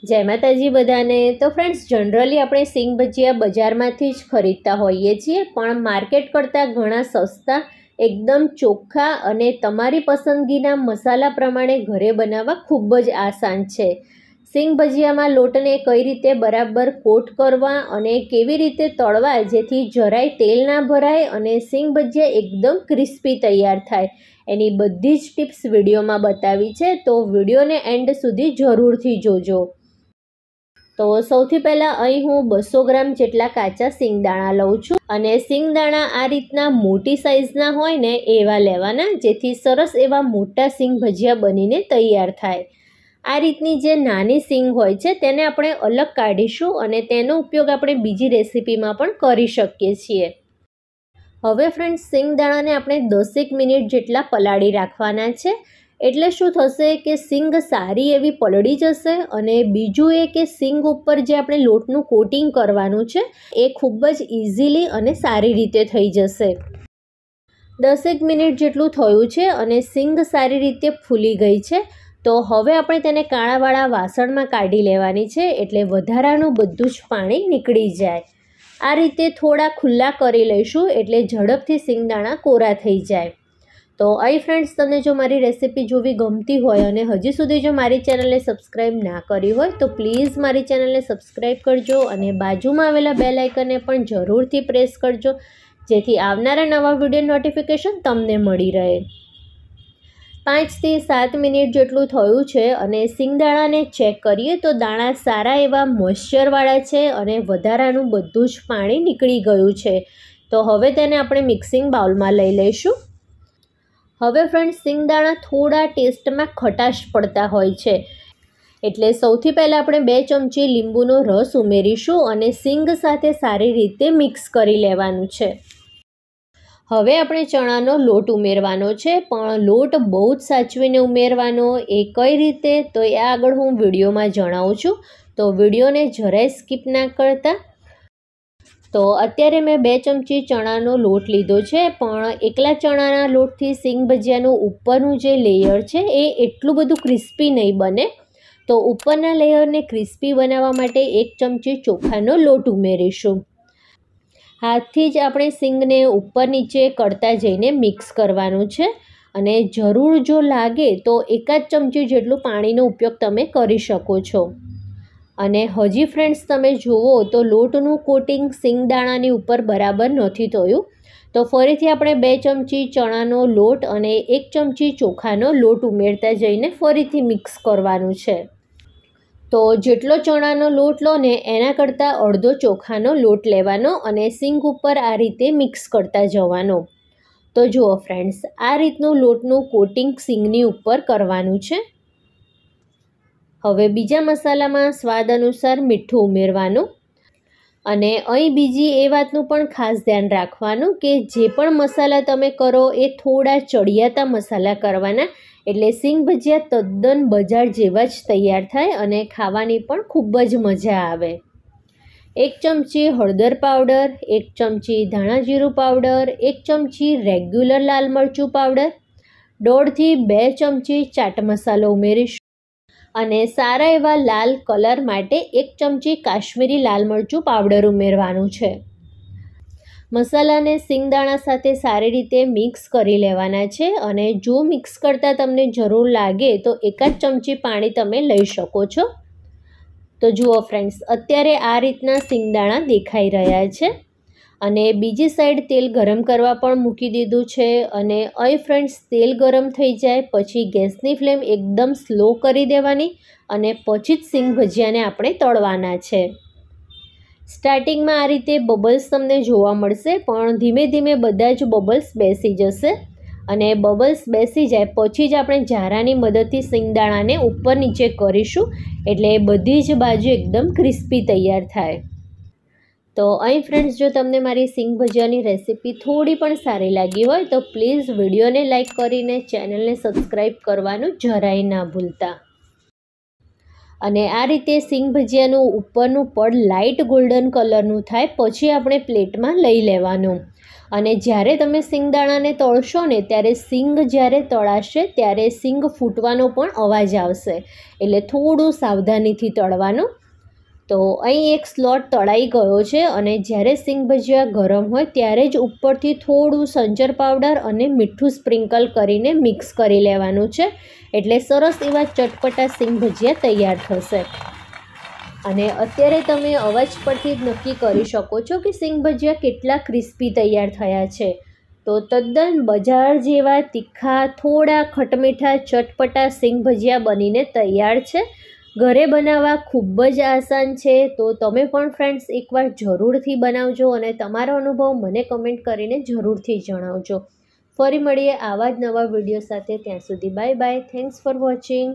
જય માતાજી બધાને। તો ફ્રેન્ડ્સ, જનરલી આપણે સિંગ ભજીયા બજારમાંથી જ ખરીદતા હોઈએ છીએ, પણ માર્કેટ કરતાં ઘણા સસ્તા, એકદમ ચોખ્ખા અને તમારી પસંદગીના મસાલા પ્રમાણે ઘરે બનાવવા ખૂબ જ આસાન છે। સિંગ ભજીયામાં લોટને કઈ રીતે બરાબર કોટ કરવા અને કેવી રીતે તળવા જેથી જરાય તેલ ના ભરાય અને સિંગ ભજીયા એકદમ ક્રિસ્પી તૈયાર થાય, એની બધી જ ટિપ્સ વિડીયોમાં બતાવી છે, તો વિડીયોને એન્ડ સુધી જરૂરથી જોજો। તો સૌથી પહેલાં અહીં હું 200 ગ્રામ જેટલા કાચા સિંગદાણા લઉં છું અને સિંગદાણા આ રીતના મોટી સાઇઝના હોય ને એવા લેવાના, જેથી સરસ એવા મોટા સિંગ ભજીયા બનીને તૈયાર થાય। આ રીતની જે નાની સિંગ હોય છે તેને આપણે અલગ કાઢીશું અને તેનો ઉપયોગ આપણે બીજી રેસીપીમાં પણ કરી શકીએ છીએ। હવે ફ્રેન્ડ્સ, સિંગદાણાને આપણે 10 મિનિટ જેટલા પલાળી રાખવાના છે, એટલે શું થશે કે સિંગ સારી એવી પલળી જશે અને બીજું એ કે સિંગ ઉપર જે આપણે લોટનું કોટિંગ કરવાનું છે એ ખૂબ જ ઇઝીલી અને સારી રીતે થઈ જશે। 10 મિનિટ જેટલું થયું છે અને સિંગ સારી રીતે ફૂલી ગઈ છે, તો હવે આપણે તેને કાણાવાળા વાસણમાં કાઢી લેવાની છે, એટલે વધારાનું બધું જ પાણી નીકળી જાય। આ રીતે થોડા ખુલ્લા કરી લઈશું એટલે ઝડપથી સિંગદાણા કોરા થઈ જાય। તો અહીં ફ્રેન્ડ્સ, તમને જો મારી રેસીપી જોવી ગમતી હોય અને હજી સુધી જો મારી ચેનલને સબસ્ક્રાઈબ ના કરી હોય તો પ્લીઝ મારી ચેનલને સબસ્ક્રાઈબ કરજો અને બાજુમાં આવેલા બેલ આઇકનને પણ જરૂરથી પ્રેસ કરજો, જેથી આવનારા નવા વિડીયો નોટિફિકેશન તમને મળી રહે। 5 થી 7 મિનિટ જેટલું થયું છે અને સિંગદાણાને ચેક કરીએ તો દાણા સારા એવા મોઇશ્ચરવાળા છે અને વધારાનું બધું જ પાણી નીકળી ગયું છે। તો હવે તેને આપણે મિક્સિંગ બાઉલમાં લઈ લઈશું। હવે ફ્રેન્ડ્સ, સિંગદાણા થોડા ટેસ્ટમાં ખટાશ પડતા હોય છે, એટલે સૌથી પહેલાં આપણે 2 ચમચી લીંબુનો રસ ઉમેરીશું અને સિંગ સાથે સારી રીતે મિક્સ કરી લેવાનું છે। હવે આપણે ચણાનો લોટ ઉમેરવાનો છે, પણ લોટ બહુ જ સાચવીને ઉમેરવાનો, એ કઈ રીતે તો એ આગળ હું વિડીયોમાં જણાવું છું, તો વિડીયોને જરાય સ્કીપ ના કરતા। તો અત્યારે મેં 2 ચમચી ચણાનો લોટ લીધો છે, પણ એકલા ચણાના લોટથી સિંગ ભજીયાનું ઉપરનું જે લેયર છે એ એટલું બધું ક્રિસ્પી નહીં બને, તો ઉપરના લેયરને ક્રિસ્પી બનાવવા માટે 1 ચમચી ચોખાનો લોટ ઉમેરીશું। હાથથી જ આપણે સિંગને ઉપર નીચે કરતા જઈને મિક્સ કરવાનું છે અને જરૂર જો લાગે તો 1 ચમચી જેટલું પાણીનો ઉપયોગ તમે કરી શકો છો। અને હજી ફ્રેન્ડ્સ, તમે જુઓ તો લોટનું કોટિંગ સિંગદાણાની ઉપર બરાબર નથી થયું, તો ફરીથી આપણે 2 ચમચી ચણાનો લોટ અને 1 ચમચી ચોખાનો લોટ ઉમેરતા જઈને ફરીથી મિક્સ કરવાનું છે। તો જેટલો ચણાનો લોટ લો ને એના કરતાં અડધો ચોખાનો લોટ લેવાનો અને સિંગ ઉપર આ રીતે મિક્સ કરતા જવાનો। તો જુઓ ફ્રેન્ડ્સ, આ રીતનું લોટનું કોટિંગ સિંગની ઉપર કરવાનું છે। હવે બીજા મસાલામાં સ્વાદ અનુસાર મીઠું ઉમેરવાનું અને અહીં બીજી એ વાતનું પણ ખાસ ધ્યાન રાખવાનું કે જે પણ મસાલા તમે કરો એ થોડા ચડિયાતા મસાલા કરવાના, એટલે સિંગ ભજીયા તદ્દન બજાર જેવા જ તૈયાર થાય અને ખાવાની પણ ખૂબ જ મજા આવે। 1 ચમચી હળદર પાવડર, 1 ચમચી ધાણા જીરું પાવડર, 1 ચમચી રેગ્યુલર લાલ મરચું પાવડર, 1.5 થી 2 ચમચી ચાટ મસાલો ઉમેરીશું અને સારા એવા લાલ કલર માટે 1 ચમચી કાશ્મીરી લાલ મરચું પાવડર ઉમેરવાનું છે। મસાલાને સિંગદાણા સાથે સારી રીતે મિક્સ કરી લેવાના છે અને જો મિક્સ કરતાં તમને જરૂર લાગે તો 1 ચમચી પાણી તમે લઈ શકો છો। તો જુઓ ફ્રેન્ડ્સ, અત્યારે આ રીતના સિંગદાણા દેખાઈ રહ્યા છે અને બીજી સાઈડ તેલ ગરમ કરવા પણ મૂકી દીધું છે અને અહીં ફ્રેન્ડ્સ, તેલ ગરમ થઈ જાય પછી ગેસની ફ્લેમ એકદમ સ્લો કરી દેવાની અને પછી જ સિંગ ભજીયાને આપણે તળવાના છે। સ્ટાર્ટિંગમાં આ રીતે બબલ્સ તમને જોવા મળશે, પણ ધીમે ધીમે બધા જ બબલ્સ બેસી જશે અને બબલ્સ બેસી જાય પછી જ આપણે ઝારાની મદદથી સિંગદાણાને ઉપર નીચે કરીશું, એટલે બધી જ બાજુ એકદમ ક્રિસ્પી તૈયાર થાય। તો અહીં ફ્રેન્ડ્સ, જો તમને મારી સિંગ ભજીયાની રેસીપી થોડી પણ સારી લાગી હોય તો પ્લીઝ વિડીયોને લાઇક કરીને ચેનલને સબસ્ક્રાઈબ કરવાનું જરાય ના ભૂલતા। અને આ રીતે સિંગ ભજીયાનું ઉપરનું પડ લાઇટ ગોલ્ડન કલરનું થાય પછી આપણે પ્લેટમાં લઈ લેવાનું. અને જ્યારે તમે સિંગદાણાને તળશો ને ત્યારે સિંગ જ્યારે તળાશે ત્યારે સિંગ ફૂટવાનો પણ અવાજ આવશે, એટલે થોડું સાવધાનીથી તળવાનું. તો અહીં એક સ્લોટ તળાઈ ગયો છે અને જ્યારે સિંગ ભજીયા ગરમ હોય ત્યારે જ ઉપરથી થોડું સંચર પાવડર અને મીઠું સ્પ્રિંકલ કરીને મિક્સ કરી લેવાનું છે, એટલે સરસ એવા ચટપટા સિંગ ભજીયા તૈયાર થશે. અને અત્યારે તમે અવાજ પરથી જ નક્કી કરી શકો છો કે સિંગ ભજીયા કેટલા ક્રિસ્પી તૈયાર થયા છે. તો તદ્દન બજાર જેવા તીખા, થોડા ખટમીઠા, ચટપટા સિંગ ભજીયા બનીને તૈયાર છે. ઘરે બનાવવા ખૂબ જ આસાન છે. તો તમે પણ ફ્રેન્ડ્સ એકવાર જરૂરથી બનાવજો અને તમારો અનુભવ મને કમેન્ટ કરીને જરૂરથી જણાવજો. ફરી મળીએ આવા જ નવા વિડીયો સાથે. ત્યાં સુધી bye bye. Thanks for watching.